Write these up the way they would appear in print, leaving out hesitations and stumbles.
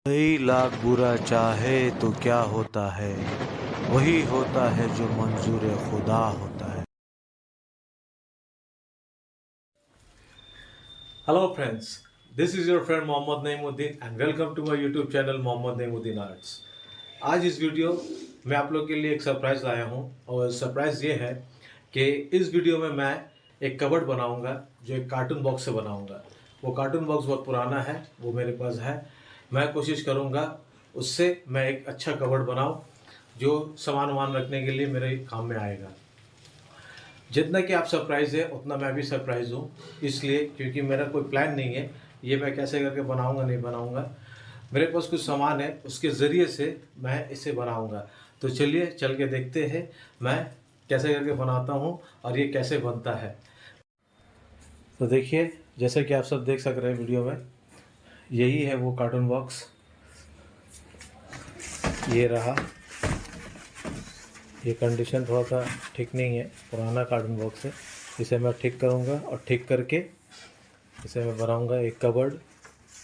कई लाख बुरा चाहे तो क्या होता है, वही होता है जो मंजूर खुदा होता है। Hello friends, this is your friend Mohammed Naimuddin and welcome to my YouTube channel Mohammed Naimuddin arts. आज इस वीडियो में आप लोग के लिए एक सरप्राइज़ लाया हूँ और सरप्राइज़ ये है कि इस वीडियो में मैं एक कबर्ड बनाऊँगा जो एक कार्टून बॉक्स से बनाऊँगा। वो कार्टून बॉक्स बहुत पुराना है, वो मेरे पास है। मैं कोशिश करूँगा उससे मैं एक अच्छा कबर्ड बनाऊँ जो सामान वामान रखने के लिए मेरे काम में आएगा। जितना कि आप सरप्राइज़ है उतना मैं भी सरप्राइज़ हूँ, इसलिए क्योंकि मेरा कोई प्लान नहीं है ये मैं कैसे करके बनाऊँगा नहीं बनाऊँगा। मेरे पास कुछ सामान है, उसके ज़रिए से मैं इसे बनाऊँगा। तो चलिए चल के देखते हैं मैं कैसे करके बनाता हूँ और ये कैसे बनता है। तो देखिए, जैसे कि आप सब देख सक रहे हैं वीडियो में, यही है वो कार्टून बॉक्स। ये रहा। ये कंडीशन थोड़ा सा ठीक नहीं है, पुराना कार्टून बॉक्स है। इसे मैं ठीक करूँगा और ठीक करके इसे मैं बनाऊँगा एक कबर्ड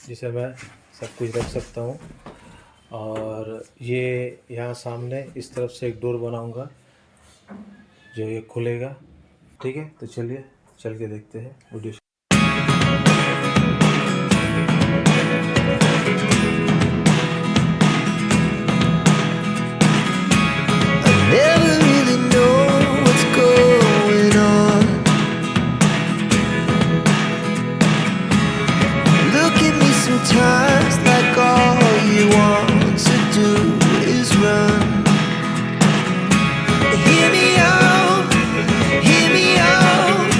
जिसे मैं सब कुछ रख सकता हूँ। और ये यहाँ सामने इस तरफ से एक डोर बनाऊँगा जो ये खुलेगा। ठीक है, तो चलिए चल के देखते हैं video. Never really know what's going on. Look at me sometimes like all you want to do is run. Hear me out, hear me out.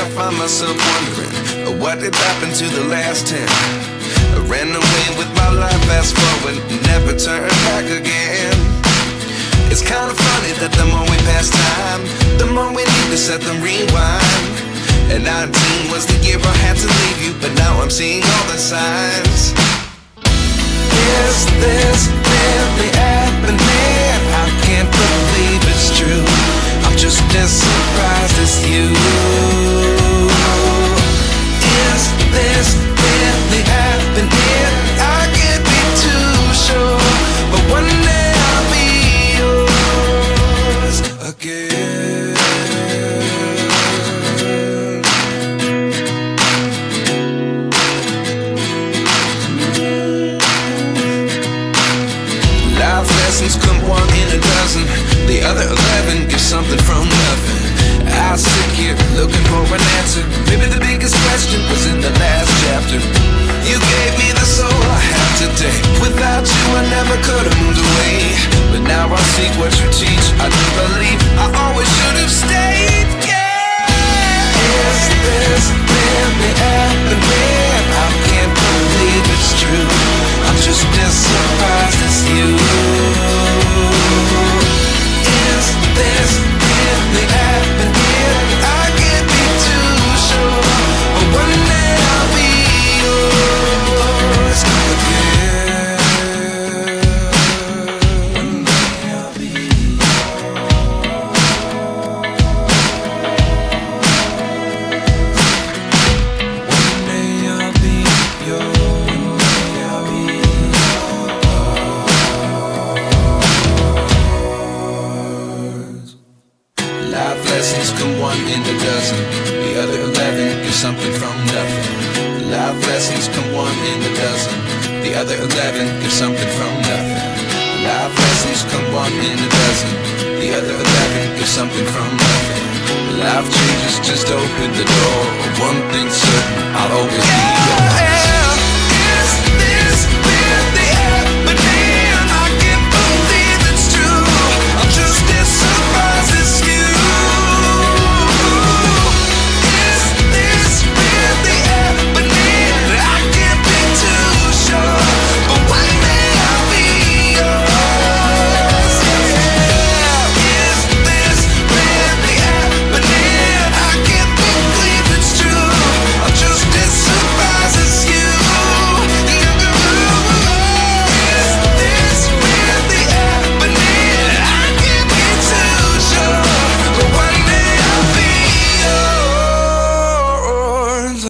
I find myself wondering, what did happen to the last 10? I ran away with my life, fast forward, never turn back again. It's kind of funny that the more we pass time, the more we need to set them rewind. And 19 was the year I had to leave you, but now I'm seeing all the signs. Is this really happening? I can't believe it's true. I'm just as surprised as you. Is this really happening? I can't be too sure, but one day I'll be yours again. Life lessons come one in a dozen, the other 11 give something from nothing. I sit here looking for an answer. Maybe the biggest question was in the last chapter. You gave me the soul I have today. Without you I never could have moved away, but now I see what you teach. I do believe I always should have stayed. Yeah. Is this really happening? I can't believe it's true. I'm just as surprised as you. Is this really happening? I can't be too sure, but one day I'll be yours again. One day I'll be One day I'll be yours. I'll be yours. Life lessons come one in a dozen, the other 11 give something from nothing. Life lessons come one in a dozen, the other 11 give something from nothing. Life lessons come one in a dozen, the other 11 give something from nothing. Life changes just open the door. One thing's certain, I'll always be yours.